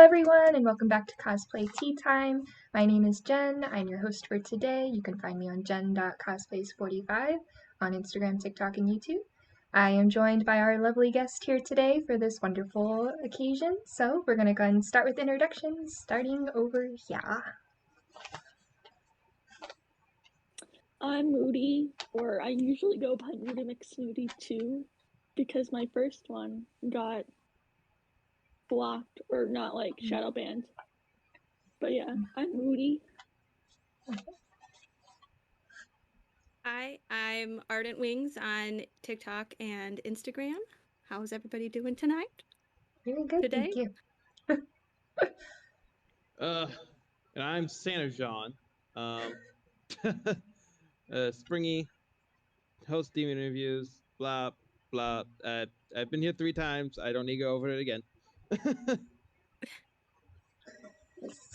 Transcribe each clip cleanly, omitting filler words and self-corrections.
everyone, and welcome back to Cosplay Tea Time. My name is Jen. I'm your host for today. You can find me on jen.cosplays45 on Instagram, TikTok, and YouTube. I am joined by our lovely guest here today for this wonderful occasion. So we're going to go ahead and start with introductions, starting over here. I'm Moody, or I usually go by Moody McSnooty 2, because my first one got blocked, or not like shadow banned. But yeah, I'm Moody. Hi, I'm Ardentwings on TikTok and Instagram. How's everybody doing tonight? Very good, Today? thank you. And I'm Santa John. Springy, host demon interviews, blah, blah. I've been here 3 times. I don't need to go over it again.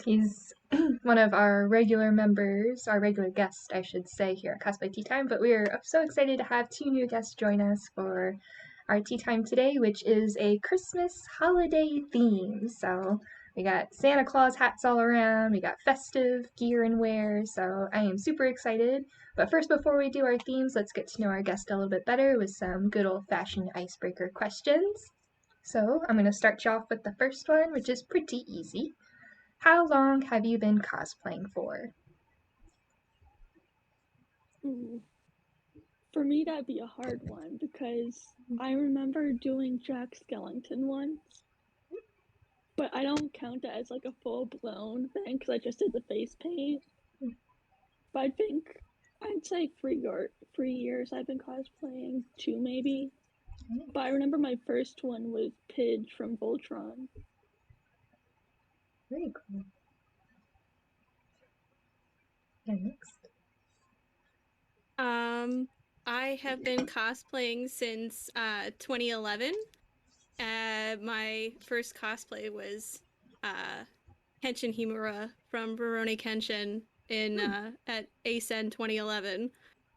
He's one of our regular members, our regular guest, I should say, here at Cosplay Tea Time, but we're so excited to have 2 new guests join us for our tea time today, which is a Christmas holiday theme. So we got Santa Claus hats all around, we got festive gear and wear, so I am super excited. But first, before we do our themes, let's get to know our guest a little bit better with some good old-fashioned icebreaker questions. So I'm going to start you off with the first one, which is pretty easy. How long have you been cosplaying for? For me, that'd be a hard one, because I remember doing Jack Skellington once, but I don't count that as like a full-blown thing, because I just did the face paint. But I think I'd say 3 years I've been cosplaying, 2 maybe. But I remember my first one was Pidge from Voltron. Very cool. And next. I have been cosplaying since 2011. My first cosplay was Kenshin Himura from Rurouni Kenshin in at ACEN 2011.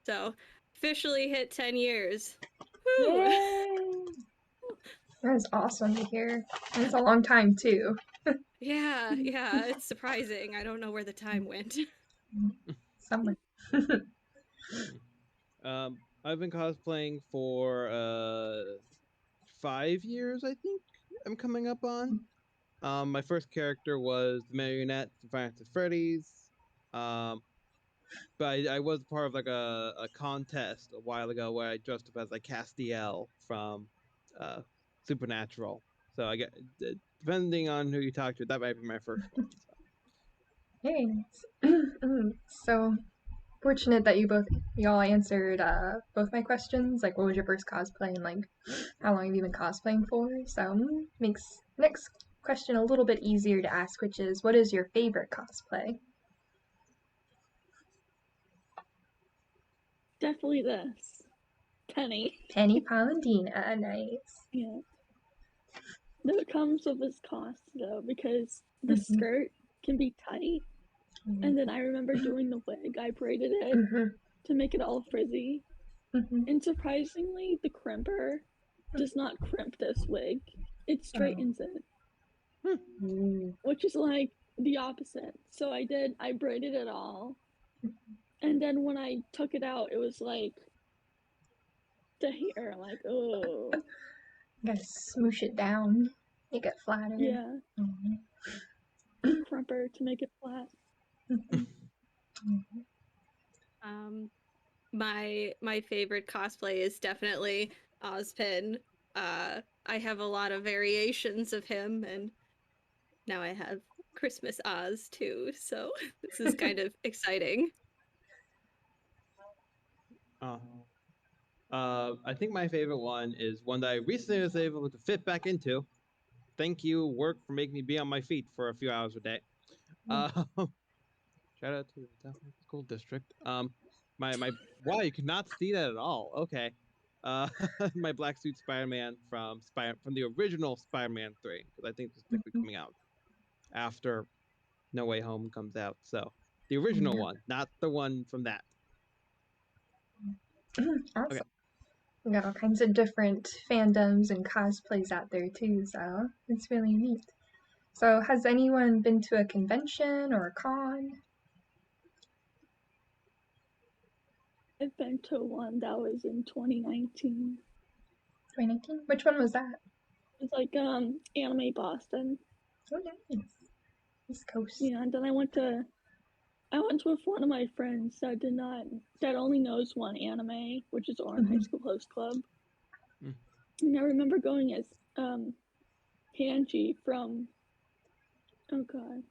So officially hit 10 years. Woo! Yay! That's awesome to hear. And it's a long time too. Yeah, it's surprising. I don't know where the time went. Somewhere. I've been cosplaying for 5 years, I think I'm coming up on. My first character was the Marionette from Five Nights at Freddy's. But I was part of like a contest a while ago where I dressed up as like Castiel from Supernatural. So I get, depending on who you talk to, that might be my first one. So. Very nice. So fortunate that you all answered both my questions. Like, what was your first cosplay and like how long have you been cosplaying for? So makes next question a little bit easier to ask, which is, what is your favorite cosplay? Definitely this. Penny. Penny Palladina, nice. Yeah. That comes with his cost though, because the skirt can be tight. And then I remember doing the wig. I braided it to make it all frizzy. And surprisingly, the crimper does not crimp this wig. It straightens it. Which is like the opposite. So I braided it all. And then when I took it out, it was like the hair, like, oh. You gotta smoosh it down, make it flatter. Yeah. Crimper to make it flat. My favorite cosplay is definitely Ozpin. I have a lot of variations of him, and now I have Christmas Oz too, so this is kind of exciting. I think my favorite one is one that I recently was able to fit back into. Thank you, work, for making me be on my feet for a few hours a day. Shout out to the school district. Wow, you cannot see that at all. Okay. My black suit Spider-Man from the original Spider-Man 3, because I think this is coming out after No Way Home comes out. So the original one, not the one from that. Awesome. Okay. We got all kinds of different fandoms and cosplays out there too, so it's really neat. So has anyone been to a convention or a con? I've been to one that was in 2019. 2019? Which one was that? It's like Anime Boston. Oh, nice. East Coast. Yeah, and then I went with one of my friends that only knows one anime, which is Orange High School Host Club. And I remember going as Hanji from, oh god,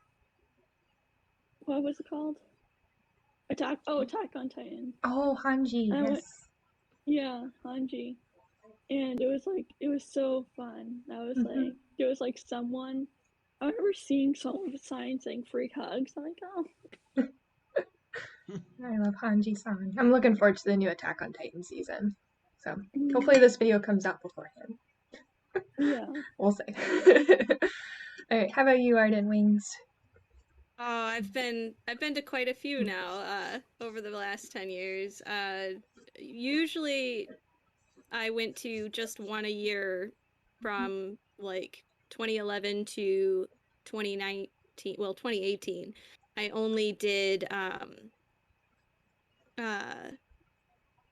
what was it called? Attack on Titan. Oh, Hanji, yes. Yeah, Hanji. And it was so fun. I was like, there was like someone, I remember seeing some of the signs saying free hugs. I'm like, oh. I love Hanji-san. I'm looking forward to the new Attack on Titan season. So hopefully this video comes out beforehand. Yeah. We'll see. Alright, how about you, Ardentwings? Oh, I've been to quite a few now over the last 10 years. Usually I went to just one a year from like 2011 to 2019, well, 2018. I only did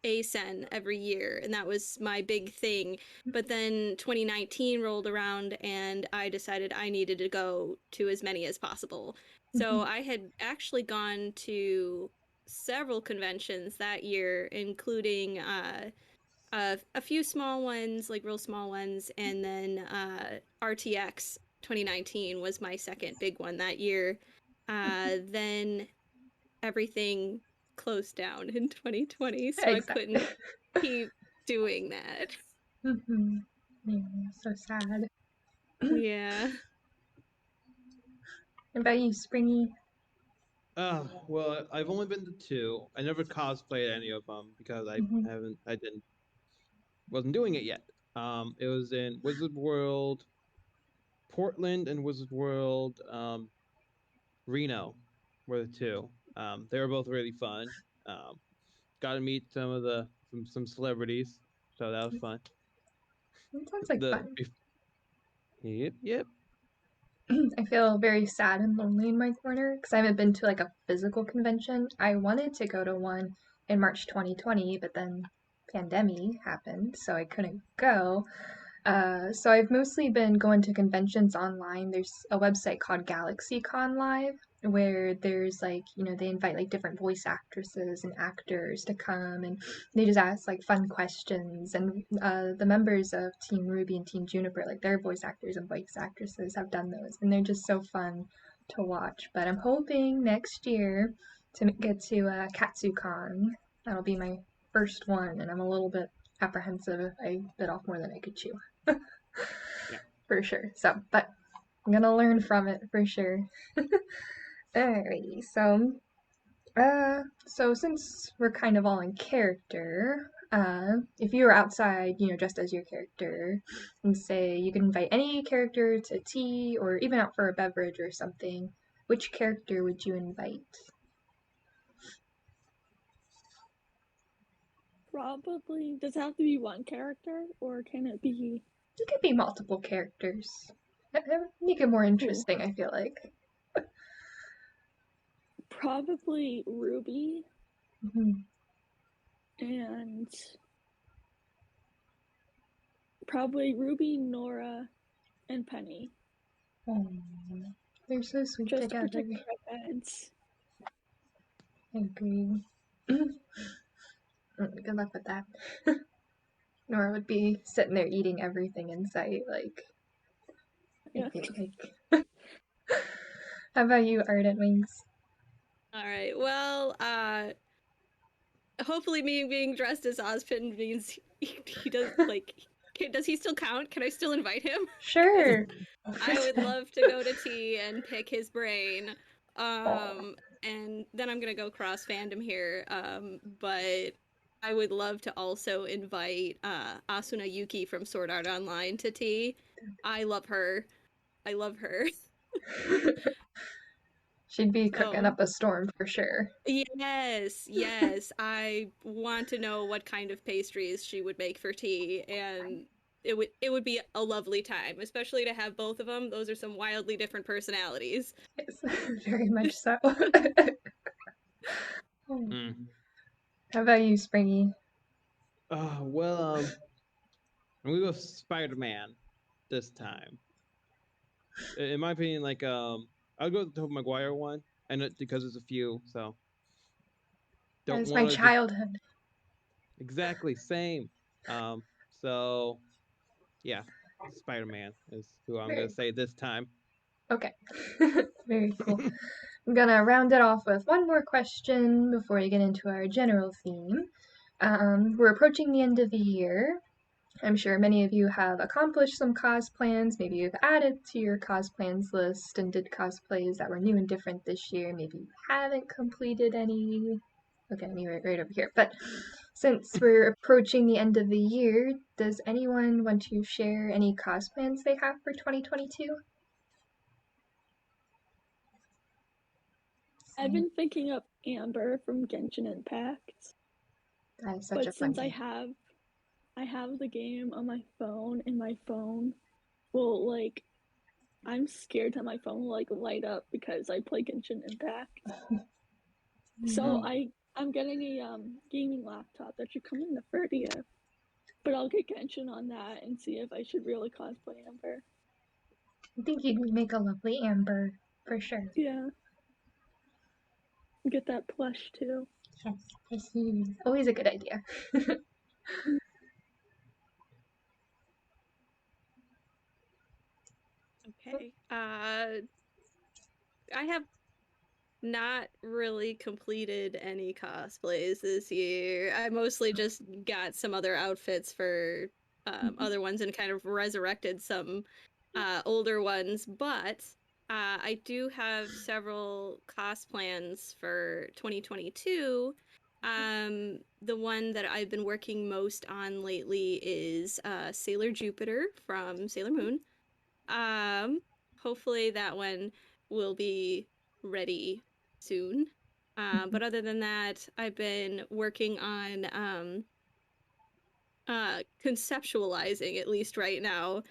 ASEN every year, and that was my big thing. But then 2019 rolled around, and I decided I needed to go to as many as possible. So I had actually gone to several conventions that year, including a few small ones, like real small ones, and then RTX 2019 was my second big one that year. Then everything closed down in 2020, so I couldn't keep doing that. Yeah, so sad. Yeah. What about you, Springy? Well, I've only been to 2. I never cosplayed any of them because I wasn't doing it yet. It was in Wizard World, Portland, and Wizard World, Reno were the 2. They were both really fun. Got to meet some celebrities, so that was fun. That sounds like fun. Yep. I feel very sad and lonely in my corner because I haven't been to like a physical convention. I wanted to go to one in March 2020, but then pandemic happened, so I couldn't go. So I've mostly been going to conventions online. There's a website called GalaxyCon Live where there's like, they invite like different voice actresses and actors to come and they just ask like fun questions. And the members of Team Ruby and Team Juniper, like their voice actors and voice actresses have done those and they're just so fun to watch. But I'm hoping next year to get to KatsuCon. That'll be my first one and I'm a little bit apprehensive. I bit off more than I could chew. Yeah. For sure. So, but I'm gonna learn from it for sure. Alrighty, so since we're kind of all in character, if you were outside, dressed as your character, and say you can invite any character to tea or even out for a beverage or something, which character would you invite? Probably. Does it have to be one character, or can it be? It could be multiple characters. Make it more interesting, I feel like. Probably Ruby. And probably Ruby, Nora, and Penny. Oh, they're so sweet just together. To protect their heads. I agree. Good luck with that. Nora would be sitting there eating everything in sight, like. Yeah. How about you, Ardentwings? All right. Well, hopefully me being dressed as Ozpin means he does like. Does he still count? Can I still invite him? Sure. I would love to go to tea and pick his brain. And then I'm gonna go cross fandom here. But I would love to also invite Asuna Yuki from Sword Art Online to tea. I love her. She'd be cooking up a storm for sure. Yes. I want to know what kind of pastries she would make for tea, and it would be a lovely time, especially to have both of them. Those are some wildly different personalities. Yes, very much so. Mm. How about you, Springy? Well, I'm gonna go Spider-Man this time. In my opinion, like I'll go with the Tobey Maguire one, and because there's a few, so That don't was my want to childhood. exactly same. So yeah, Spider-Man is who I'm gonna say this time. Okay, very cool. I'm gonna round it off with one more question before we get into our general theme. We're approaching the end of the year. I'm sure many of you have accomplished some cos plans. Maybe you've added to your cos plans list and did cosplays that were new and different this year. Maybe you haven't completed any. Okay, right over here. But since we're approaching the end of the year, does anyone want to share any cos plans they have for 2022? I've been thinking up Amber from Genshin Impact. That is such a fun Since I have the game on my phone, and my phone will like, I'm scared that my phone will like light up because I play Genshin Impact. So I'm getting a gaming laptop that should come in the 30th. But I'll get Genshin on that and see if I should really cosplay Amber. I think you'd make a lovely Amber, for sure. Yeah. Get that plush too. Yes, always a good idea. Okay. I have not really completed any cosplays this year. I mostly just got some other outfits for other ones and kind of resurrected some older ones, but I do have several cos plans for 2022. The one that I've been working most on lately is Sailor Jupiter from Sailor Moon. Hopefully that one will be ready soon. But other than that, I've been working on conceptualizing, at least right now,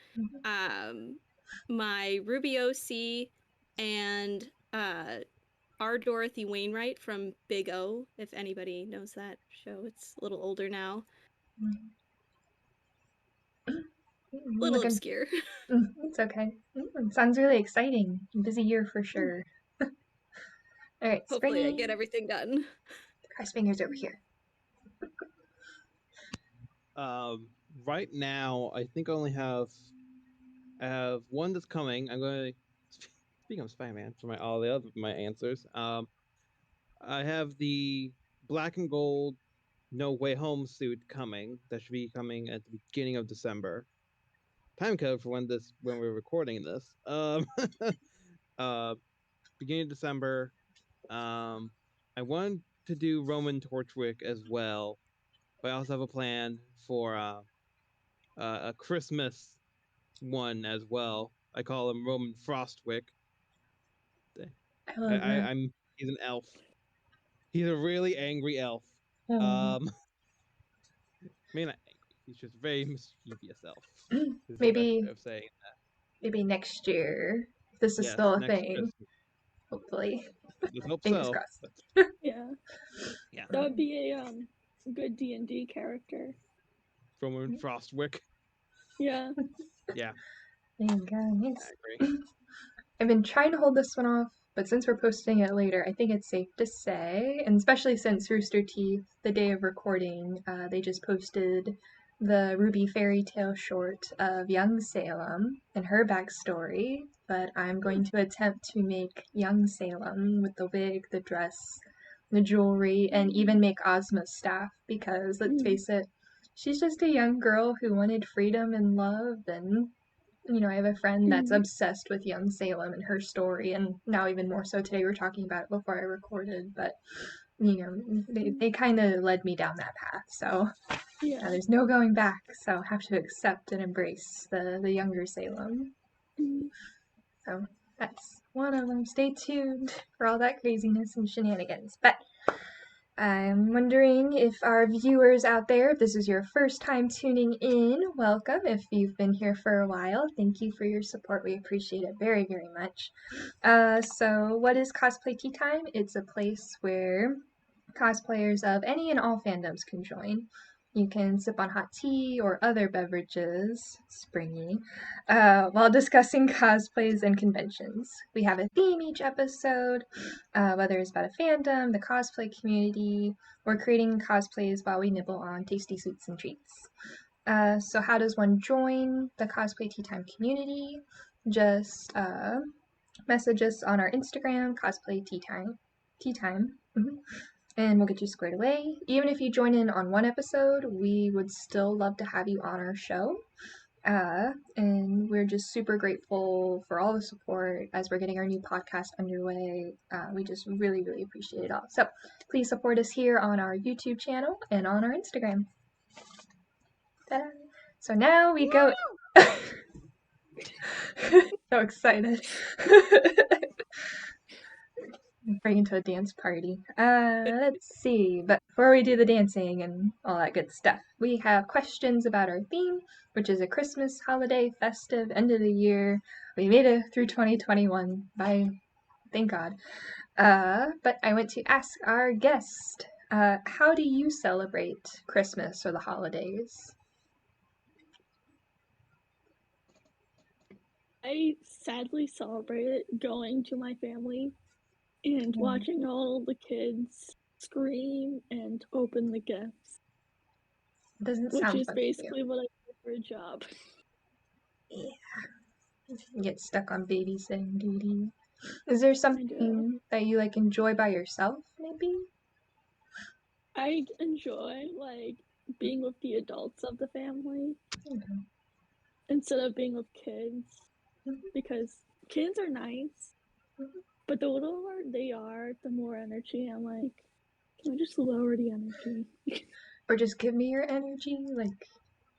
my Ruby OC and R. Dorothy Wainwright from Big O, if anybody knows that show. It's a little older now. Little obscure. It's okay. Sounds really exciting. Busy year for sure. All right, Hopefully Springy. I get everything done. Cross fingers over here. Right now, I think I have one that's coming. I'm going to speaking of Spider-Man for all the other my answers. I have the black and gold No Way Home suit coming. That should be coming at the beginning of December. Time code for when we're recording this. Beginning of December. I wanted to do Roman Torchwick as well, but I also have a plan for a Christmas one as well. I call him Roman Frostwick. I love that. He's an elf. He's a really angry elf. Oh. I mean, not angry. He's just a very mischievous elf. Is the best Maybe way of saying that. maybe next year, if this is Yes, still a next thing. Christmas. Hopefully. Let's hope Fingers so. crossed. Yeah. Yeah. That would be a good D&D character. Roman Frostwick. Yeah. Yeah. There you go. Yes. I agree. I've been trying to hold this one off, but since we're posting it later, I think it's safe to say, and especially since Rooster Teeth, the day of recording, they just posted the Ruby fairy tale short of young Salem and her backstory, but I'm going to attempt to make young Salem with the wig, the dress, the jewelry, and even make Ozma's staff, because let's face it, she's just a young girl who wanted freedom and love, and I have a friend that's obsessed with young Salem and her story, and now even more so today. We're talking about it before I recorded, but they kind of led me down that path. So Yeah. there's no going back. So I have to accept and embrace the younger Salem. So that's one of them. Stay tuned for all that craziness and shenanigans. But I'm wondering if our viewers out there, if this is your first time tuning in, welcome. If you've been here for a while, thank you for your support. We appreciate it very, very much. So what is Cosplay Tea Time? It's a place where cosplayers of any and all fandoms can join. You can sip on hot tea or other beverages, springy, while discussing cosplays and conventions. We have a theme each episode, whether it's about a fandom, the cosplay community, or creating cosplays while we nibble on tasty sweets and treats. So how does one join the Cosplay Tea Time community? Just message us on our Instagram, Cosplay Tea Time. And we'll get you squared away. Even if you join in on one episode, we would still love to have you on our show. And we're just super grateful for all the support as we're getting our new podcast underway. We just really, really appreciate it all. So please support us here on our YouTube channel and on our Instagram. Ta-da. So now we go. So excited. Bring into a dance party. Let's see. But before we do the dancing and all that good stuff, we have questions about our theme, which is a Christmas holiday, festive, end of the year. We made it through 2021 thank God. But I want to ask our guest, how do you celebrate Christmas or the holidays? I sadly celebrate it going to my family and watching all the kids scream and open the gifts. Doesn't which sound is fun basically what I do for a job. Yeah. You get stuck on babysitting duty. Is there something that you enjoy by yourself, maybe? I enjoy being with the adults of the family instead of being with kids, because kids are nice, but the littler they are, the more energy I'm like, can I just lower the energy? Or just give me your energy,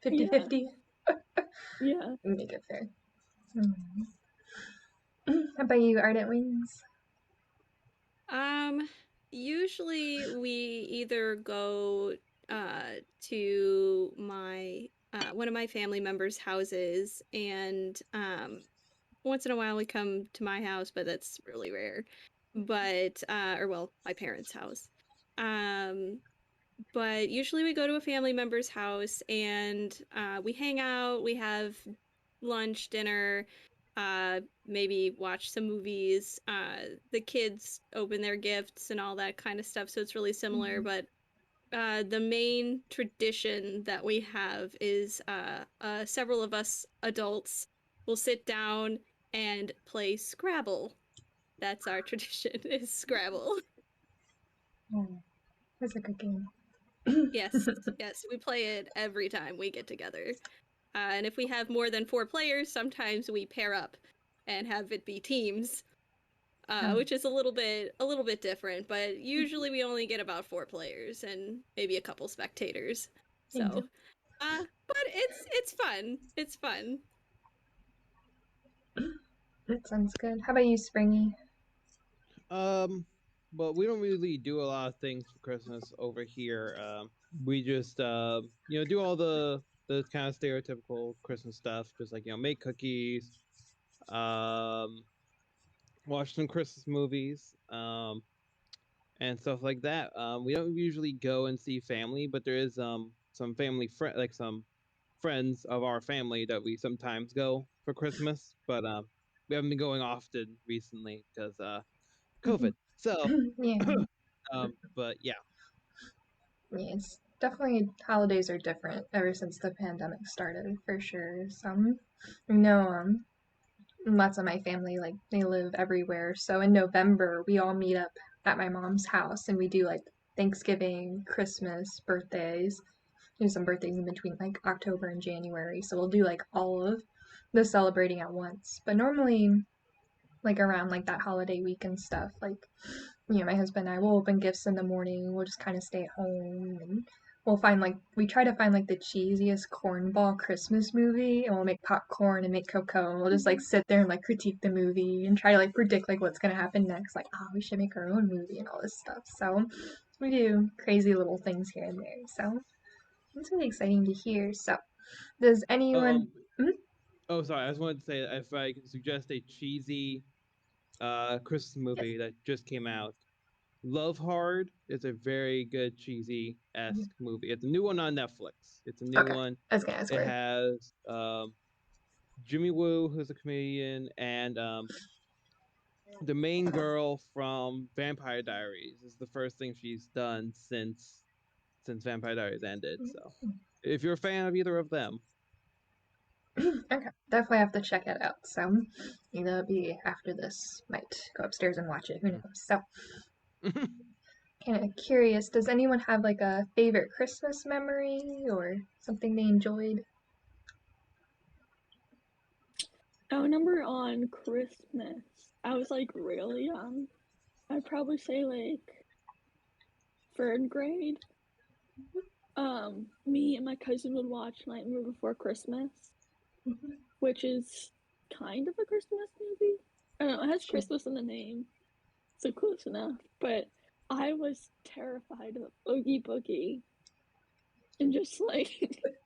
50-50? Yeah. Make it fair. How about you, Ardentwings? Usually we either go to my one of my family members' houses, and once in a while we come to my house, but that's really rare. But my parents' house. But usually we go to a family member's house and we hang out, we have lunch, dinner, maybe watch some movies. The kids open their gifts and all that kind of stuff, so it's really similar. But the main tradition that we have is several of us adults will sit down and play Scrabble. That's our tradition, is Scrabble. That's a good game. Yes, we play it every time we get together. And if we have more than 4 players, sometimes we pair up and have it be teams, which is a little bit different. But usually we only get about 4 players and maybe a couple spectators. So, but it's fun. It's fun. That sounds good. How about you, Springy? Well, we don't really do a lot of things for Christmas over here. We just do all the kind of stereotypical Christmas stuff, just make cookies, watch some Christmas movies, and stuff like that. We don't usually go and see family, but there is some family some friends of our family that we sometimes go for Christmas, but we haven't been going often recently because COVID. So but yeah. Yeah, it's definitely, holidays are different ever since the pandemic started, for sure. Lots of my family, they live everywhere. So in November, we all meet up at my mom's house and we do Thanksgiving, Christmas, birthdays. There's some birthdays in between October and January. So we'll do all of the celebrating at once. But normally, around that holiday week and stuff, my husband and I will open gifts in the morning. We'll just kind of stay at home and we'll find we try to find the cheesiest cornball Christmas movie, and we'll make popcorn and make cocoa, and we'll just sit there and critique the movie and try to predict what's gonna happen next. We should make our own movie and all this stuff. So we do crazy little things here and there. So it's really exciting to hear. So does anyone? Oh, sorry. I just wanted to say if I can suggest a cheesy Christmas movie that just came out. Love Hard is a very good cheesy-esque movie. It's a new one on Netflix. It's a new one. I was gonna ask it has Jimmy Woo, who's a comedian, and the main girl from Vampire Diaries. Is the first thing she's done since Vampire Diaries ended. So, if you're a fan of either of them, Okay, definitely have to check it out. So, it'll be after this. Might go upstairs and watch it. Who knows? So, kind of curious. Does anyone have like a favorite Christmas memory or something they enjoyed? I remember on Christmas, I was like really young. I'd probably say like 3rd grade. Me and my cousin would watch Nightmare Before Christmas, which is kind of a Christmas movie. I don't know, it has Christmas in the name, so close enough. But I was terrified of Oogie Boogie, and just like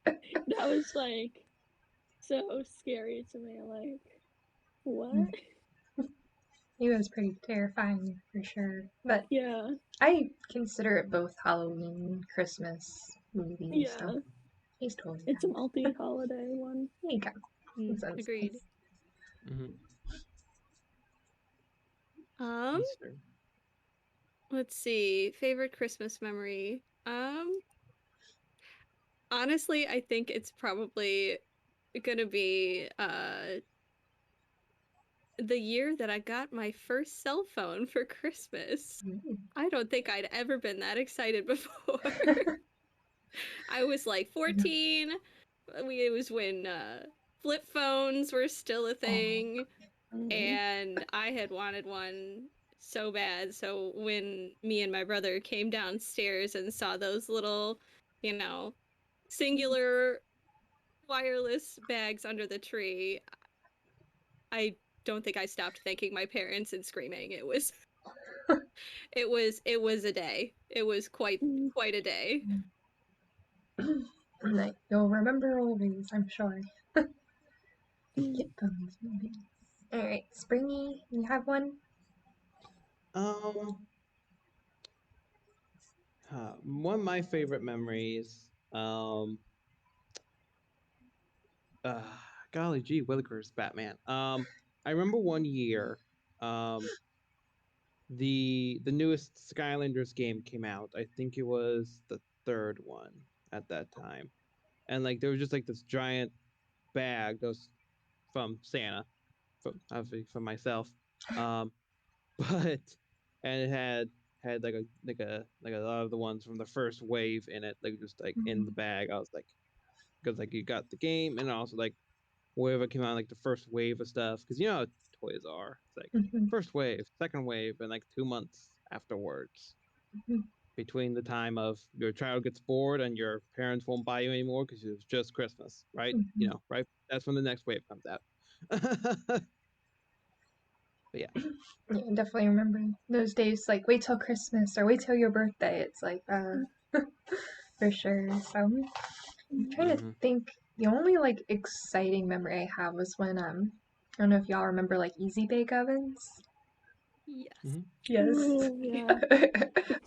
that was like so scary to me. Like, what? It was pretty terrifying for sure. But Yeah, I consider it both Halloween, Christmas movies. yeah. So he's totally It's a multi-holiday one. There you go. That sounds Agreed. nice. Easter. Let's see. Favorite Christmas memory. Honestly, I think it's probably gonna be the year that I got my first cell phone for Christmas. I don't think I'd ever been that excited before. I was like 14. It was when flip phones were still a thing, and I had wanted one so bad. So when me and my brother came downstairs and saw those little, singular wireless bags under the tree, I don't think I stopped thanking my parents and screaming. It was a day. It was quite a day. Like, you'll remember always, I'm sure. Get those movies. Alright, Springy, you have one? One of my favorite memories, golly gee willikers, Batman. I remember one year, the newest Skylanders game came out. I think it was the 3rd one at that time, and like there was just like this giant bag that was from Santa, obviously from myself, but and it had like a lot of the ones from the first wave in it, like just like in the bag. I was like, because like you got the game and also like whatever came out, like the first wave of stuff, because you know how toys are. It's like first wave, second wave, and like 2 months afterwards. Between the time of your child gets bored and your parents won't buy you anymore because it's just Christmas, right? Right? That's when the next wave comes out. But yeah. Yeah, I definitely remember those days, like, wait till Christmas or wait till your birthday. It's like, for sure. So, I'm trying to think. The only, like, exciting memory I have was when, I don't know if y'all remember, like, Easy Bake Ovens? Yes. Yes. Ooh, yeah.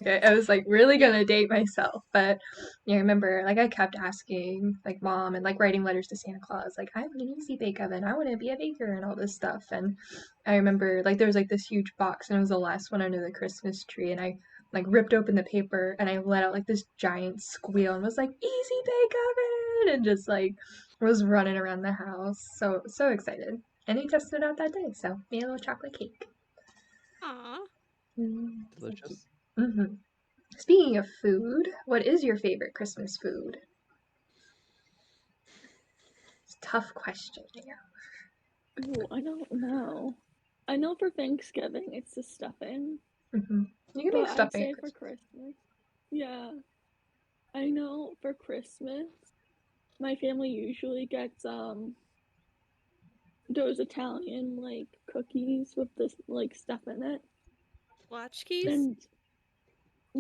Okay, I was like really gonna date myself, but I remember like I kept asking like mom and like writing letters to Santa Claus, like I want an Easy Bake Oven, I want to be a baker and all this stuff. And I remember like there was like this huge box and it was the last one under the Christmas tree, and I like ripped open the paper and I let out like this giant squeal and was like Easy Bake Oven, and just like was running around the house, so excited. And he tested it out that day, so made a little chocolate cake. Aww. Delicious. Speaking of food, what is your favorite Christmas food? It's a tough question. Yeah. Ooh, I don't know. I know for Thanksgiving it's the stuffing. You can make But I'd stuffing say at for Christmas. Christmas, yeah. I know for Christmas, my family usually gets those Italian like cookies with this like stuff in it. Tchotchkes? And I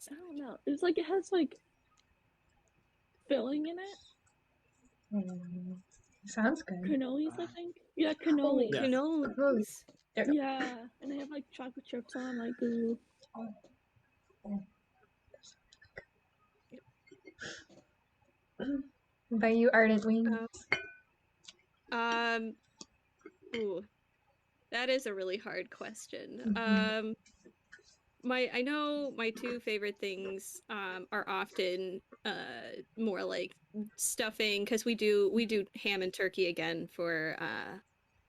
don't know. It's like it has like filling in it. Sounds good. Cannolis, I think. Yeah, Oh, cannolis. Yes. Cannolis. There we go. Yeah, and they have like chocolate chips on. Like, ooh. By you, Ardentwings. Ooh, that is a really hard question. Mhm. I know my two favorite things are often more like stuffing, because we do ham and turkey again for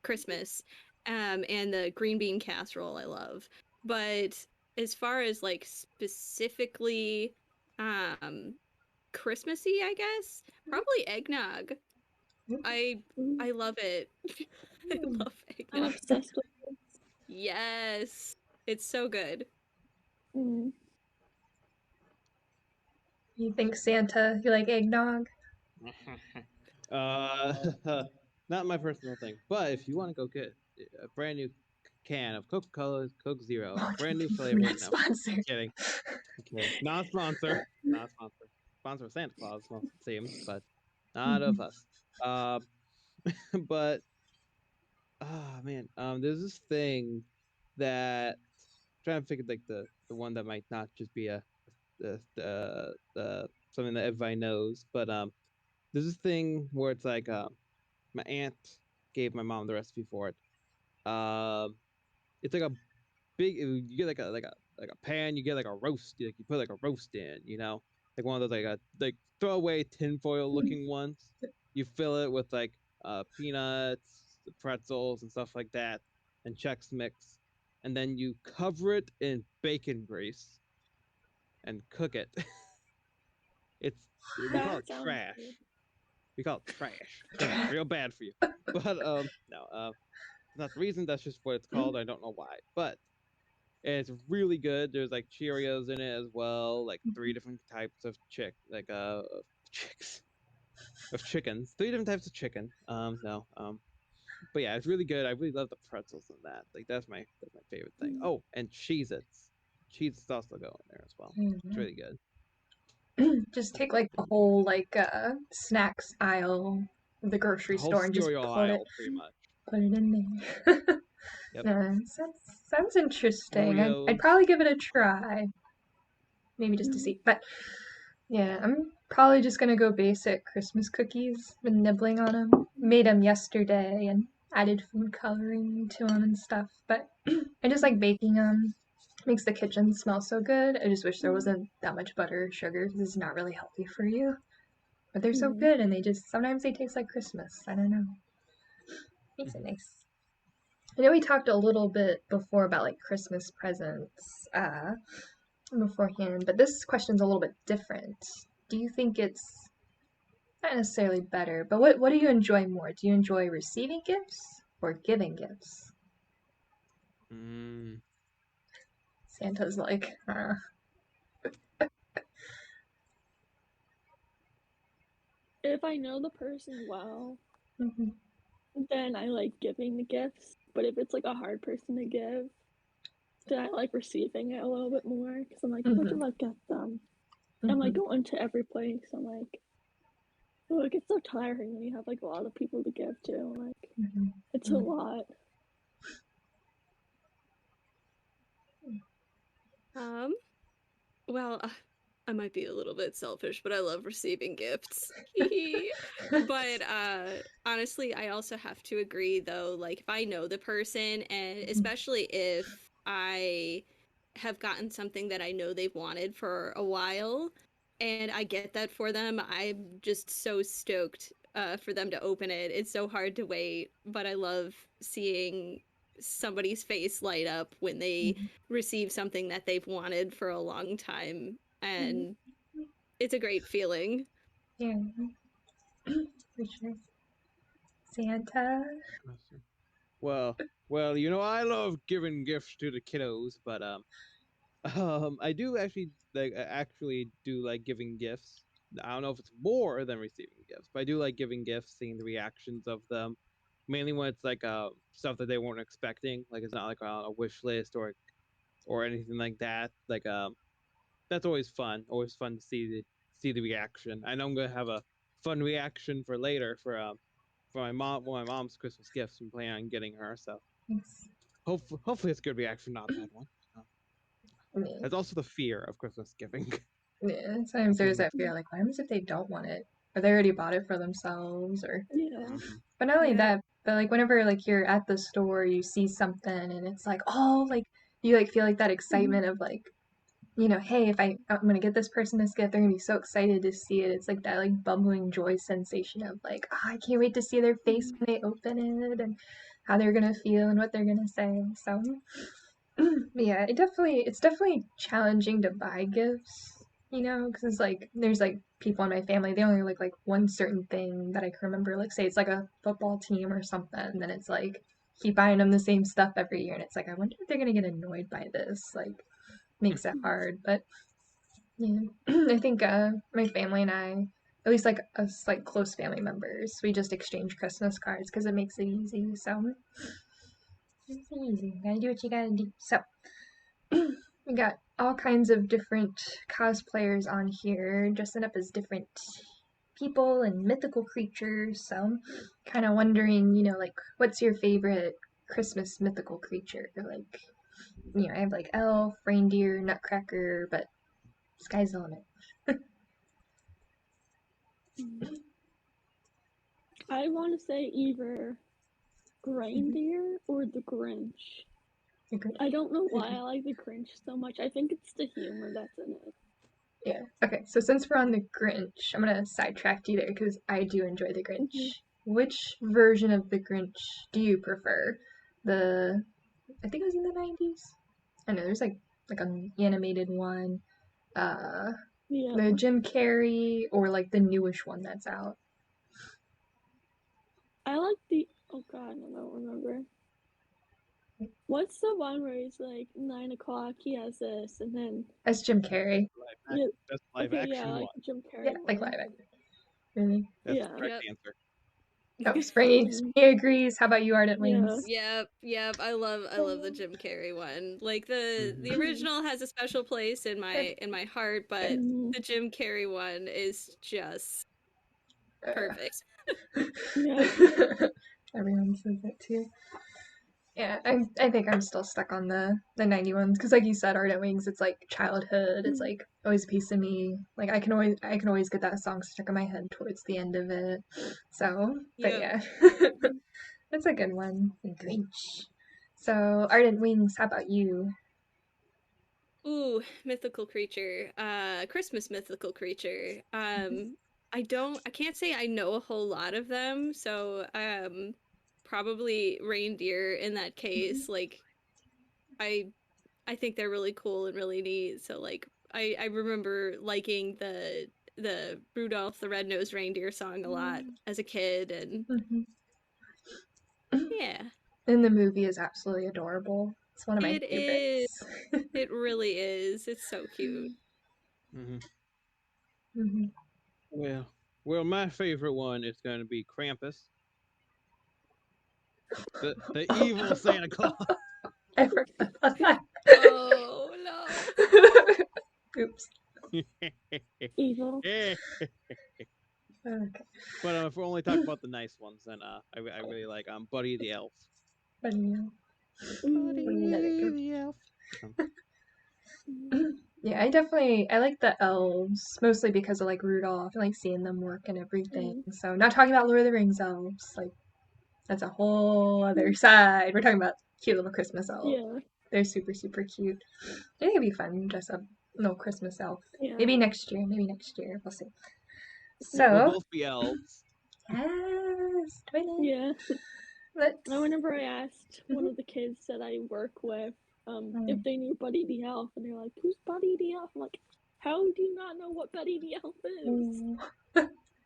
Christmas, and the green bean casserole I love. But as far as like specifically Christmassy, I guess probably eggnog. I Ooh. I love it. I love I'm eggnog. obsessed with it. Yes, it's so good. Mm. You think Santa? You like eggnog? Not my personal thing, but if you want to go get a brand new can of Coca-Cola Coke Zero, brand new flavor. Not No, sponsored. kidding. Okay, not sponsor, not sponsor. Sponsor of Santa Claus, well, it seems, but not of us. But man, there's this thing that I'm trying to figure like the one that might not just be a something that everybody knows, but there's this thing where it's like my aunt gave my mom the recipe for it. It's like a big. You get like a pan. You get like a roast. Like you put like a roast in. Like one of those like throwaway tinfoil looking ones. You fill it with like peanuts, pretzels, and stuff like that, and Chex Mix, and then you cover it in bacon grease and cook it. it's we call That it sounds trash. good. We call it trash. It's real bad for you. But no, not the reason. That's just what it's called. I don't know why, but it's really good. There's like Cheerios in it as well, like three different types of chicks of chickens, three different types of chicken. No, but yeah, it's really good. I really love the pretzels in that. Like that's my favorite thing. Oh, and Cheez-Its. Cheez-Its also go in there as well. It's really good. Just take like the whole like snacks aisle of the grocery The whole store and just cereal aisle, pretty much. put it in there. Yep. Sounds interesting. I'd Oreos. probably give it a try, maybe just to see. But yeah, I'm probably just gonna go basic Christmas cookies. Been nibbling on them. Made them yesterday and added food coloring to them and stuff. But I just like baking them. Makes the kitchen smell so good. I just wish there wasn't that much butter or sugar because it's not really healthy for you. But they're so good, and sometimes they taste like Christmas. I don't know. Makes it nice. I know we talked a little bit before about like Christmas presents beforehand, but this question's a little bit different. Do you think it's not necessarily better, but what do you enjoy more? Do you enjoy receiving gifts or giving gifts? Santa's like, If I know the person well, mhm, then I like giving the gifts. But if it's like a hard person to give, then I like receiving it a little bit more because I'm like, what do I get them? I'm like going to every place. I'm like, oh, it gets so tiring when you have like a lot of people to give to. Like, it's a lot. Well, I might be a little bit selfish, but I love receiving gifts. But honestly, I also have to agree though, like if I know the person, and especially if I have gotten something that I know they've wanted for a while and I get that for them, I'm just so stoked for them to open it. It's so hard to wait, but I love seeing somebody's face light up when they receive something that they've wanted for a long time, and it's a great feeling. Yeah, for sure. Santa. Well, I love giving gifts to the kiddos, but I do actually do like giving gifts. I don't know if it's more than receiving gifts, but I do like giving gifts, seeing the reactions of them. Mainly when it's like stuff that they weren't expecting, like it's not like on a wish list or or anything like that. Like that's always fun. Always fun to see the reaction. I know I'm gonna have a fun reaction for later for my mom, one of my mom's Christmas gifts. I'm planning on getting her, so Yes. hopefully it's a good reaction, not a bad one. Yeah. There's also the fear of Christmas giving. Yeah, sometimes there's that fear, like, what happens if they don't want it? Or they already bought it for themselves, or... Yeah. But not only Yeah. that, but, like, whenever, like, you're at the store, you see something, and it's like, oh, like, you, like, feel like that excitement of, like, you know, hey, if I'm gonna get this person this gift, they're gonna be so excited to see it. It's like that, like, bubbling joy sensation of, like, oh, I can't wait to see their face when they open it, and how they're gonna feel, and what they're gonna say, so... Yeah, it's definitely challenging to buy gifts, you know, because it's like there's like people in my family, they only like one certain thing that I can remember, like say it's like a football team or something, and then it's like keep buying them the same stuff every year, and it's like I wonder if they're gonna get annoyed by this, like makes it hard, but yeah, I think my family and I, at least like us like close family members, we just exchange Christmas cards because it makes it easy, so it's easy. Gotta do what you gotta do. So. We got all kinds of different cosplayers on here, dressing up as different people and mythical creatures. So, kind of wondering, you know, like, what's your favorite Christmas mythical creature? Like, you know, I have like elf, reindeer, nutcracker, but sky's the limit. I want to say either Reindeer or the Grinch. I don't know why I like the Grinch so much. I think it's the humor that's in it. Yeah. Okay. So since we're on the Grinch, I'm gonna sidetrack you there because I do enjoy the Grinch. Which version of the Grinch do you prefer? I think it was in the 90s. I know there's like an animated one, the Jim Carrey, or like the newish one that's out. I like oh god, I don't remember. What's the one where he's like 9 o'clock? He has this, and then That's Jim Carrey. That's live action like one. Jim Carrey. Yeah, like live action. Really? That's the correct answer. Oh, Springy agrees. How about you, Ardentwings? Yep. I love the Jim Carrey one. Like the original has a special place in my heart, but the Jim Carrey one is just perfect. Everyone says that too. Yeah, I think I'm still stuck on the 90 ones because, like you said, Ardentwings, it's like childhood. It's like always a piece of me. Like I can always get that song stuck in my head towards the end of it. So, but yeah, that's a good one. Grinch. So, Ardentwings, how about you? Ooh, mythical creature. Christmas mythical creature. I can't say I know a whole lot of them, so probably reindeer in that case. Like I think they're really cool and really neat. So like I remember liking the Rudolph the Red-Nosed Reindeer song a lot as a kid, and yeah. And the movie is absolutely adorable. It's one of my favorites. It really is. It's so cute. Well, my favorite one is going to be Krampus, the evil Santa Claus. I forgot about that. Oh no! Oops. Evil. Okay. But if we're only talking about the nice ones, then I really like Buddy the Elf. Buddy the Elf. Yeah, I like the elves, mostly because of like Rudolph and like seeing them work and everything. So not talking about Lord of the Rings elves, like that's a whole other side. We're talking about cute little Christmas elves. Yeah. They're super, super cute. I think it'd be fun to dress up little Christmas elf. Yeah. Maybe next year. We'll see. So we'll both be elves. Yes, twins. Yeah. I remember I asked one of the kids that I work with if they knew Buddy the Elf, and they're like, "Who's Buddy the Elf?" I'm like, "How do you not know what Buddy the Elf is?"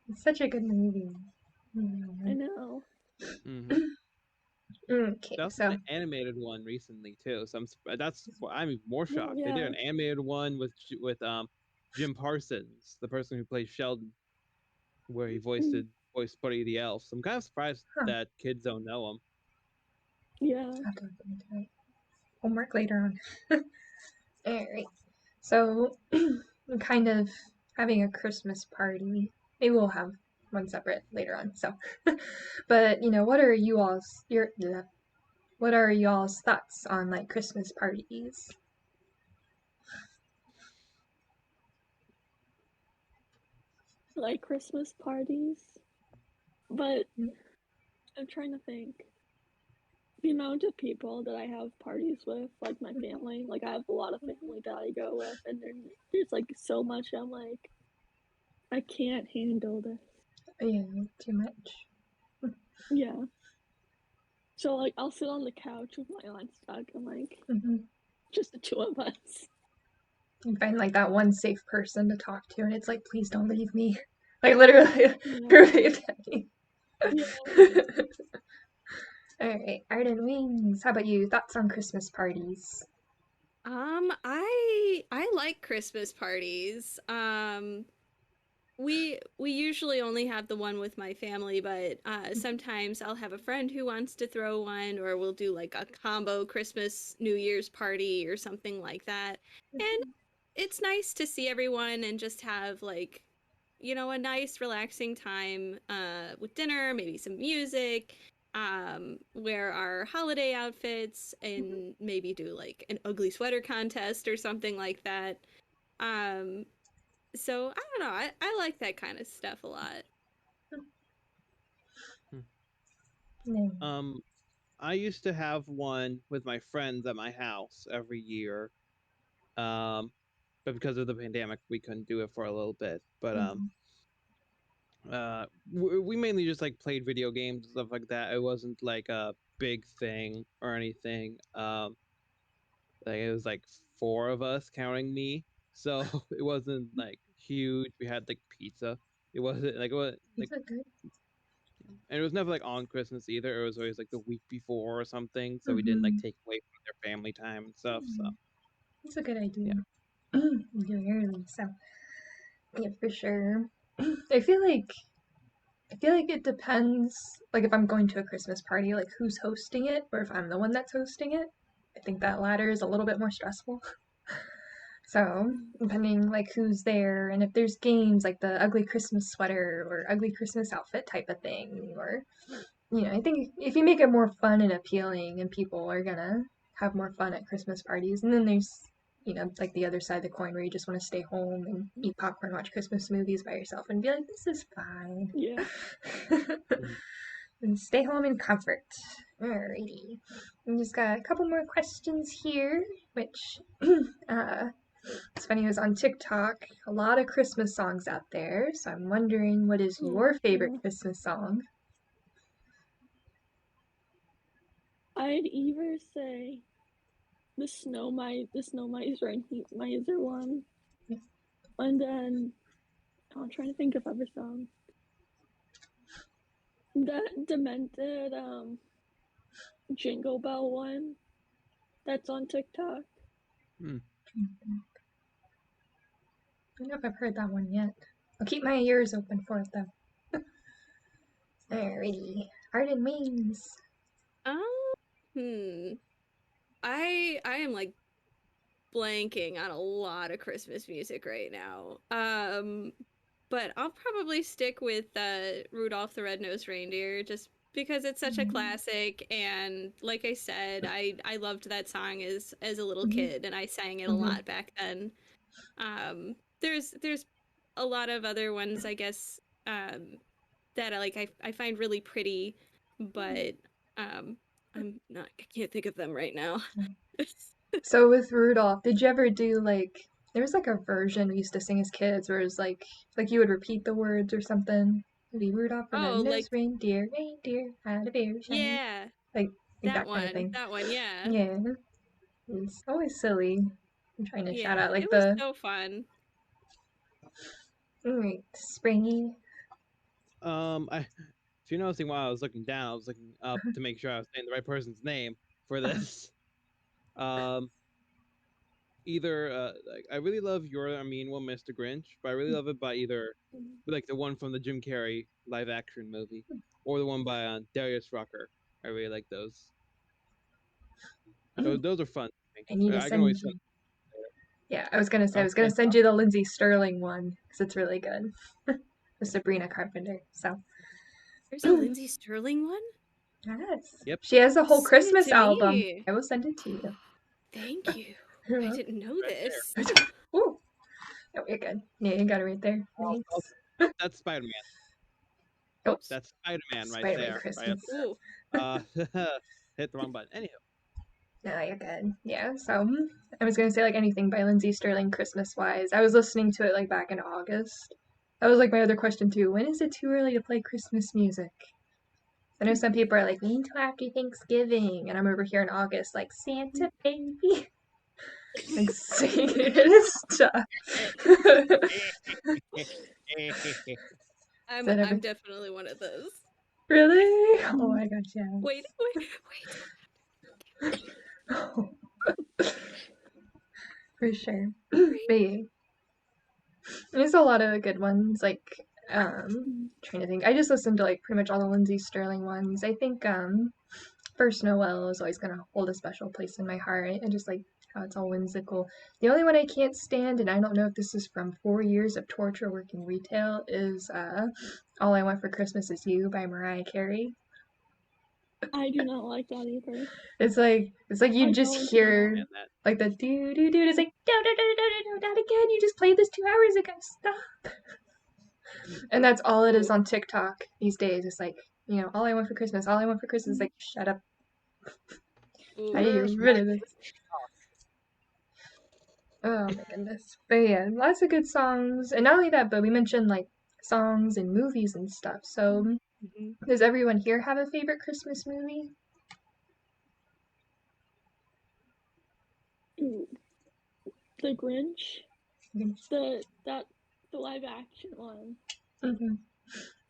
It's such a good movie. I know. Okay, that's an animated one recently too. So I'm more shocked. Yeah. They did an animated one with Jim Parsons, the person who plays Sheldon, where he voiced Buddy the Elf. So I'm kind of surprised that kids don't know him. Yeah. Homework later on. Alright. So, I'm kind of having a Christmas party. Maybe we'll have one separate later on. So, but what are you all's what are y'all's thoughts on like Christmas parties? Like Christmas parties, but I'm trying to think. The amount of people that I have parties with, like my family, like I have a lot of family that I go with, and there's like so much I'm like, I can't handle this. Yeah, too much. Yeah. So like I'll sit on the couch with my aunt stuck and like just the two of us. You find like that one safe person to talk to, and it's like, please don't leave me. Like literally, Yeah. All right, Ardentwings, how about you? Thoughts on Christmas parties? I like Christmas parties. We usually only have the one with my family, but sometimes I'll have a friend who wants to throw one, or we'll do like a combo Christmas New Year's party or something like that. And it's nice to see everyone and just have like, a nice relaxing time with dinner, maybe some music, wear our holiday outfits, and maybe do like an ugly sweater contest or something like that. So I don't know. I like that kind of stuff a lot. I used to have one with my friends at my house every year. But because of the pandemic, we couldn't do it for a little bit. But we mainly just like played video games and stuff like that. It wasn't like a big thing or anything. Like it was like 4 of us counting me, so it wasn't like huge. We had like pizza. It wasn't like and it was never like on Christmas either. It was always like the week before or something, so we didn't like take away from their family time and stuff. So That's a good idea. Do it early, so yeah, for sure. I feel like it depends. Like if I'm going to a Christmas party, like who's hosting it, or if I'm the one that's hosting it. I think that latter is a little bit more stressful. So depending like who's there, and if there's games like the ugly Christmas sweater or ugly Christmas outfit type of thing, or I think if you make it more fun and appealing, and people are gonna have more fun at Christmas parties, and then there's like the other side of the coin where you just want to stay home and eat popcorn, watch Christmas movies by yourself, and be like, this is fine. Yeah. And stay home in comfort. Alrighty. We just got a couple more questions here, which it's funny, it was on TikTok. A lot of Christmas songs out there, so I'm wondering, what is your favorite Christmas song? I'd either say the Snow Miser and Heat Miser one. And then I'm trying to think of other songs. That Demented Jingle Bell one that's on TikTok. I don't know if I've heard that one yet. I'll keep my ears open for it though. Alrighty. Ardentwings. I am like blanking on a lot of Christmas music right now. But I'll probably stick with Rudolph the Red-Nosed Reindeer, just because it's such a classic, and like I said, I loved that song as a little kid, and I sang it a lot back then. There's a lot of other ones, I guess, that I find really pretty, but I can't think of them right now. So with Rudolph, did you ever do like, there was like a version we used to sing as kids where it was like you would repeat the words or something? Maybe Rudolph the Red-Nosed Reindeer, reindeer had a very shiny. Yeah. Like that kind of thing. That one, yeah. Yeah. It's always silly. I'm trying to shout out like it was so fun. Alright, Springy. If you're noticing while I was looking down, I was looking up to make sure I was saying the right person's name for this. Either like I really love You're a Mean One, Mr. Grinch, but I really love it by either like the one from the Jim Carrey live action movie, or the one by Darius Rucker. I really like those. Those are fun. I need to I can send always you. Yeah, I was gonna say I was gonna Okay. send you the Lindsay Sterling one because it's really good. With Sabrina Carpenter. So There's a Lindsay Sterling one? yes, Yep. she has a whole Send it Christmas to album. me. I will send it to you. Thank you. You're I welcome. didn't know Right this. Ooh, oh, you're good. Yeah, you got it right there. Oh, Nice. that's Spider-Man. Oh, Oops. That's Spider-Man right Spider-Man there. Right Christmas. Ooh. up. Hit the wrong button. Anywho. No, you're good. Yeah, so I was gonna say like anything by Lindsay Sterling Christmas wise. I was listening to it like back in August. That was like my other question too. When is it too early to play Christmas music? I know some people are like, wait until after Thanksgiving, and I'm over here in August like Santa baby. Like singing stuff. I'm definitely one of those. Really? Oh my gosh, yeah. Wait. Oh. For sure. Great. But yeah. There's a lot of good ones, like trying to think. I just listened to like pretty much all the Lindsay Sterling ones. I think First Noel is always gonna hold a special place in my heart. And just like how it's all whimsical. The only one I can't stand, and I don't know if this is from 4 years of torture working retail, is All I Want for Christmas Is You by Mariah Carey. I do not like that either. It's like you I just don't hear know. like the do do do. It's like do do do do do, not again. You just played this 2 hours ago. Stop. And that's all it is on TikTok these days. It's like, all I want for Christmas. All I want for Christmas is like, shut up. I need to get rid of this. Oh my goodness. But yeah, lots of good songs. And not only that, but we mentioned like songs and movies and stuff. So does everyone here have a favorite Christmas movie? Ooh. The Grinch. The live action one. Mm-hmm.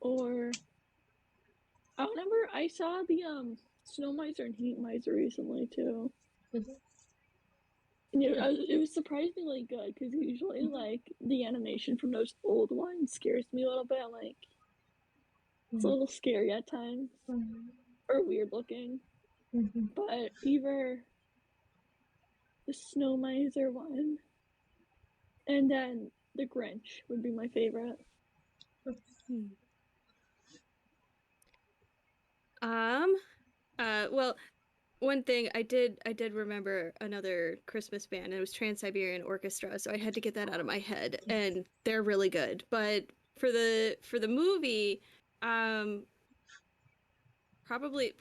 Or I remember I saw the Snow Miser and Heat Miser recently too. Mm-hmm. And it was surprisingly good because usually like the animation from those old ones scares me a little bit. Like it's a little scary at times or weird looking. Mm-hmm. But either the Snow Miser one and then the Grinch would be my favorite. Well, one thing I did remember another Christmas band, and it was Trans-Siberian Orchestra, so I had to get that out of my head, and they're really good. But for the movie, probably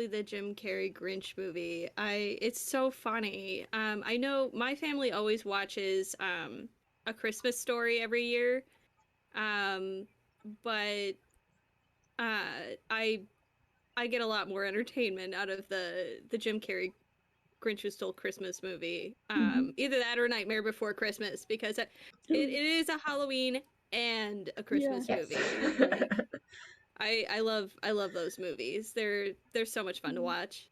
the Jim Carrey Grinch movie. It's so funny. I know my family always watches A Christmas Story every year. But I get a lot more entertainment out of the Jim Carrey Grinch Who Stole Christmas movie. Either that or Nightmare Before Christmas, because it is a Halloween and a Christmas movie. Like, I love those movies. They're so much fun to watch.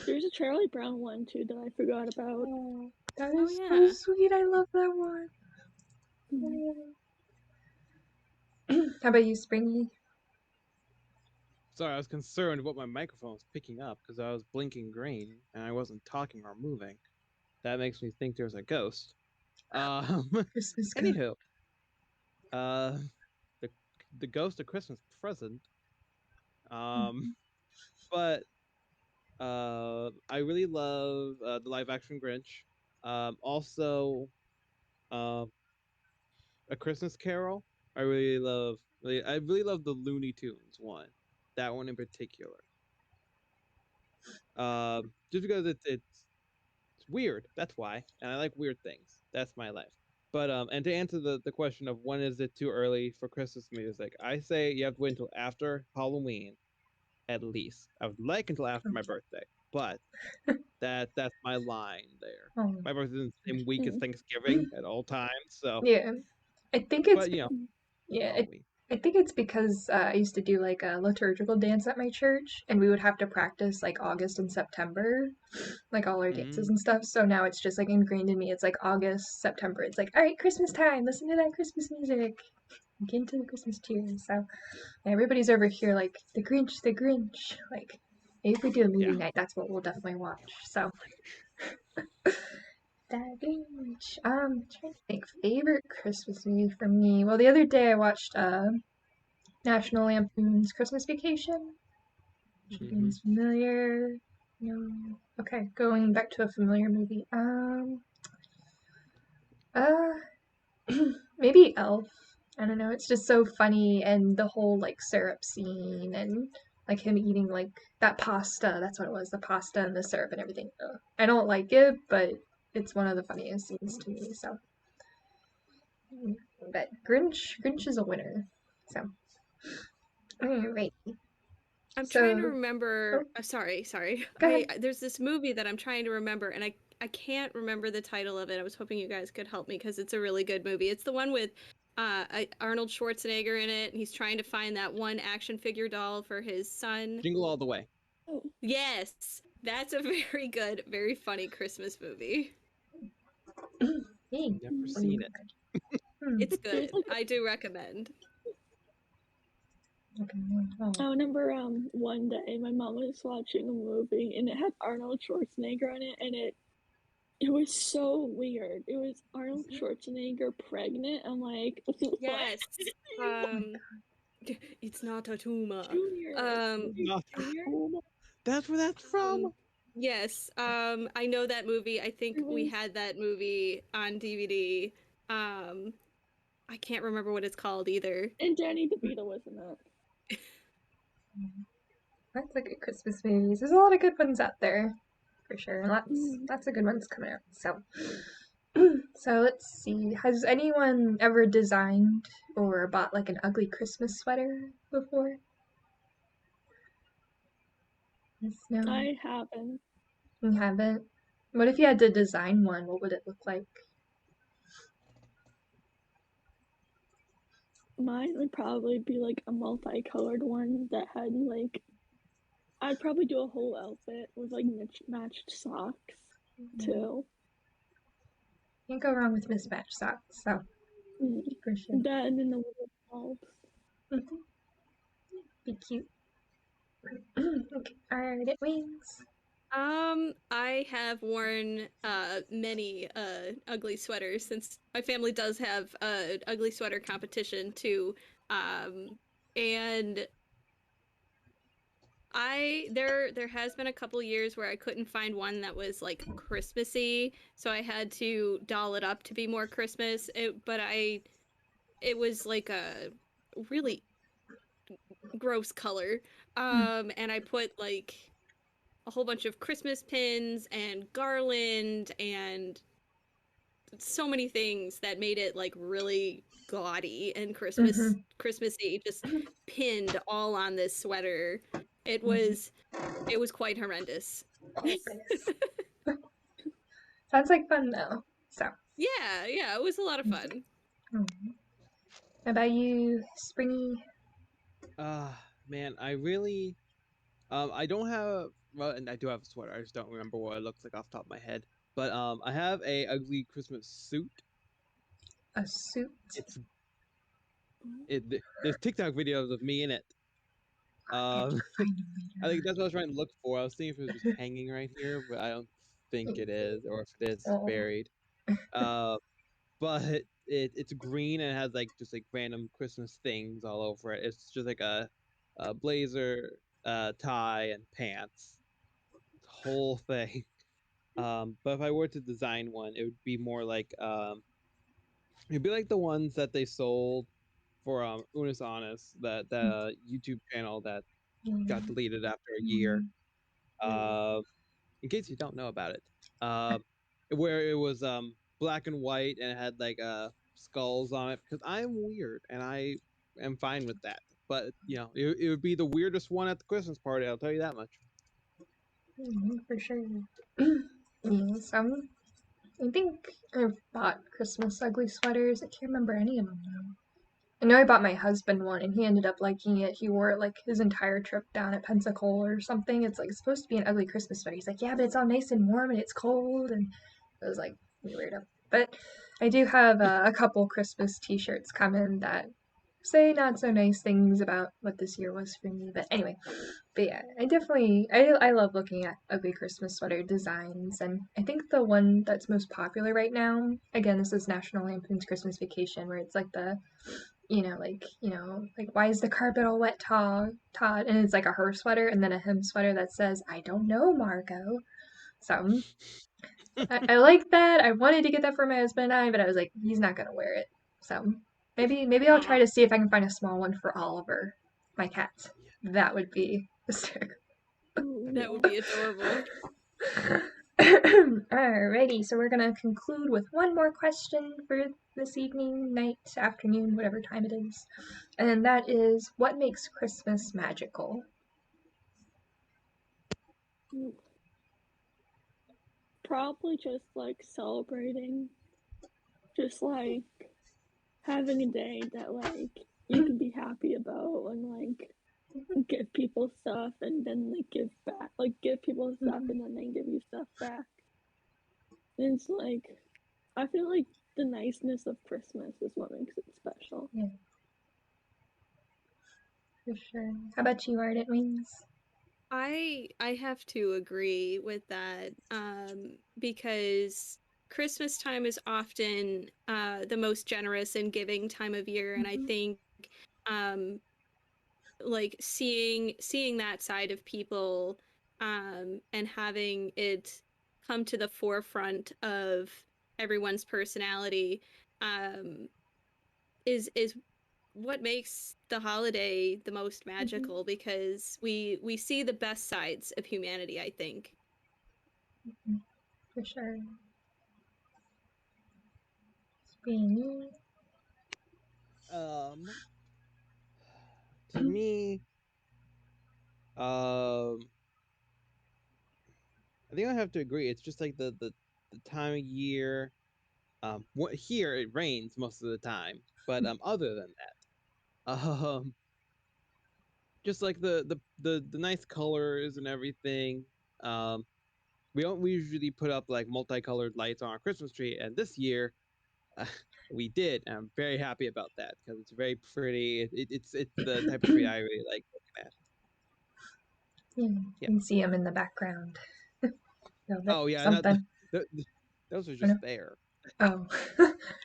There's a Charlie Brown one too that I forgot about. Oh, that is so sweet. I love that one. How about you, Springy? Sorry, I was concerned what my microphone was picking up because I was blinking green and I wasn't talking or moving. That makes me think there's a ghost. Christmas ghost. Anywho, the ghost of Christmas present. But I really love the live action Grinch. Also, A Christmas Carol. I really love the Looney Tunes one. That one in particular. Just because it's weird. That's why, and I like weird things. That's my life. But and to answer the question of when is it too early for Christmas music, I say you have to wait until after Halloween, at least. I would like until after my birthday, but that's my line there. Oh. My birthday is the same week as Thanksgiving at all times, so yeah, I think it's Halloween. I think it's because I used to do like a liturgical dance at my church, and we would have to practice like August and September, like all our dances and stuff. So now it's just like ingrained in me. It's like August, September. It's like, all right, Christmas time. Listen to that Christmas music. Get into the Christmas cheer. So everybody's over here like the Grinch, the Grinch. Like if we do a movie night, that's what we'll definitely watch. So. That Grinch. Trying to think favorite Christmas movie for me. Well, the other day I watched National Lampoon's Christmas Vacation. Everything's familiar. No. Okay, going back to a familiar movie. Uh, maybe Elf. I don't know. It's just so funny, and the whole like syrup scene, and like him eating like that pasta. That's what it was. The pasta and the syrup and everything. Ugh. I don't like it, but it's one of the funniest scenes to me. So, but Grinch is a winner. So, alright. I'm trying to So, remember. oh, Sorry. go ahead. There's this movie that I'm trying to remember, and I can't remember the title of it. I was hoping you guys could help me because it's a really good movie. It's the one with Arnold Schwarzenegger in it, and he's trying to find that one action figure doll for his son. Jingle All the Way. Oh. Yes, that's a very good, very funny Christmas movie. Never seen it. It's good. I do recommend. I remember one day my mom was watching a movie and it had Arnold Schwarzenegger in it, and it was so weird. It was Arnold Schwarzenegger pregnant. I'm like, yes. It's not a tumor. Junior. Not Junior? That's where that's from. Yes. I know that movie. I think we had that movie on DVD. I can't remember what it's called either. And Danny DeVito was in it. That's a good Christmas movies. There's a lot of good ones out there, for sure. Lots of good ones coming out. So, so let's see. Has anyone ever designed or bought like an ugly Christmas sweater before? Yes, no. I haven't. You haven't? What if you had to design one? What would it look like? Mine would probably be like a multicolored one that had like, I'd probably do a whole outfit with like matched socks too. Can't go wrong with mismatched socks, so for sure. That and then the little bulbs. Be cute. Okay, Ardentwings. I have worn many ugly sweaters since my family does have a ugly sweater competition too. And there has been a couple years where I couldn't find one that was like Christmassy, so I had to doll it up to be more Christmas. It was like a really gross color. And I put like a whole bunch of Christmas pins and garland and so many things that made it like really gaudy and Christmassy, just pinned all on this sweater. It was quite horrendous. Sounds like fun though. So yeah, it was a lot of fun. How about you, Springy? Man, I really I don't have, well, and I do have a sweater. I just don't remember what it looks like off the top of my head. But I have a ugly Christmas suit. A suit? There's TikTok videos of me in it. I think that's what I was trying to look for. I was seeing if it was just hanging right here, but I don't think it is, or if it is, it's buried. But it's green and it has like just like random Christmas things all over it. It's just like a blazer, tie, and pants. The whole thing. But if I were to design one, it would be more like it'd be like the ones that they sold for Unis Honest, that YouTube channel that got deleted after a year. In case you don't know about it, where it was black and white and it had like skulls on it, because I'm weird and I am fine with that. But you know, it would be the weirdest one at the Christmas party. I'll tell you that much. For sure. Yes, I think I've bought Christmas ugly sweaters. I can't remember any of them now. I know I bought my husband one and he ended up liking it. He wore it like his entire trip down at Pensacola or something. It's like it's supposed to be an ugly Christmas sweater. He's like, yeah, but it's all nice and warm and it's cold. And it was like weird. But I do have a couple Christmas t-shirts coming that say not so nice things about what this year was for me. But anyway, but yeah, I love looking at ugly Christmas sweater designs, and I think the one that's most popular right now, again, this is National Lampoon's Christmas Vacation, where it's like the like why is the carpet all wet, Todd? And it's like a her sweater and then a him sweater that says, I don't know, Margot. So I like that. I wanted to get that for my husband and I, but I was like, he's not gonna wear it. So maybe I'll try to see if I can find a small one for Oliver, my cat. That would be hysterical. That would be adorable. Alrighty, so we're gonna conclude with one more question for this evening, night, afternoon, whatever time it is. And that is, what makes Christmas magical? Probably just like celebrating, just like having a day that like you can be happy about and like give people stuff and then like give back, like give people stuff and then they give you stuff back. And it's like, I feel like the niceness of Christmas is what makes it special. Yeah. For sure. How about you, Ardentwings? I have to agree with that, because Christmas time is often the most generous and giving time of year, and I think like seeing that side of people and having it come to the forefront of everyone's personality is what makes the holiday the most magical, because we see the best sides of humanity, I think. For sure. Springy. To me, I think I have to agree. It's just like the time of year. Here it rains most of the time, but other than that, just like the nice colors and everything. We usually put up like multicolored lights on our Christmas tree, and this year we did, and I'm very happy about that because it's very pretty. It's the type of tree I really like looking at. Yeah, you can see them in the background. Oh yeah, something. Those are just there. Oh,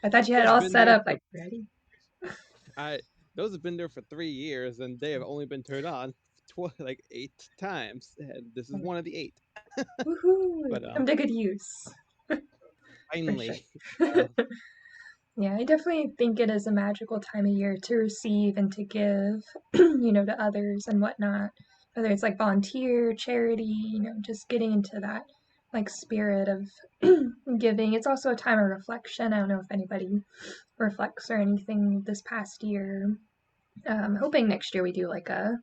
I thought you had all set up like ready. Those have been there for 3 years, and they have only been turned on like 8 times, and this is one of the 8. Woohoo! But Come to good use. Finally. Yeah, I definitely think it is a magical time of year to receive and to give, to others and whatnot. Whether it's like volunteer, charity, just getting into that like spirit of giving. It's also a time of reflection. I don't know if anybody reflects or anything this past year. Hoping next year we do like a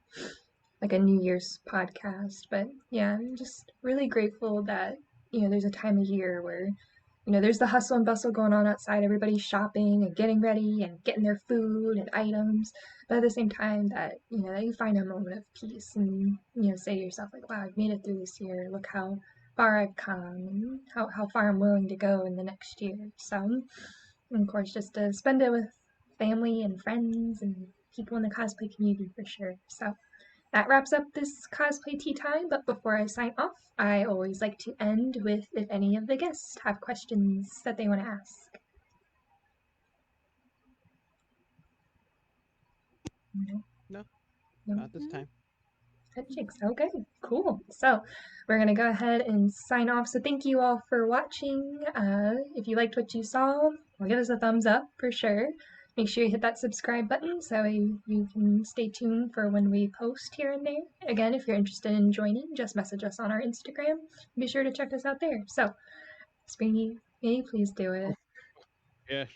New Year's podcast. But yeah, I'm just really grateful that there's a time of year where there's the hustle and bustle going on outside. Everybody's shopping and getting ready and getting their food and items. But at the same time, that that you find a moment of peace and say to yourself like, "Wow, I've made it through this year. Look how far I've come and how far I'm willing to go in the next year." So, and of course, just to spend it with family and friends and people in the cosplay community for sure. So. That wraps up this cosplay tea time, but before I sign off, I always like to end with if any of the guests have questions that they want to ask. No, not this time. Headshake's okay, cool. So we're gonna go ahead and sign off. So thank you all for watching. If you liked what you saw, well, give us a thumbs up for sure. Make sure you hit that subscribe button so you can stay tuned for when we post here and there. Again, if you're interested in joining, just message us on our Instagram. Be sure to check us out there. So, Springy, may you please do it? Yes.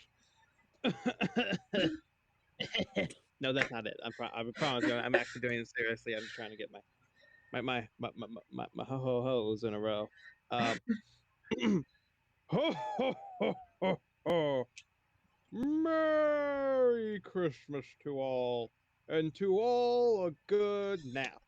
No, that's not it. I promise you, I'm actually doing it seriously. I'm just trying to get my ho-ho-hos in a row. Ho ho ho ho ho. Merry Christmas to all, and to all a good nap.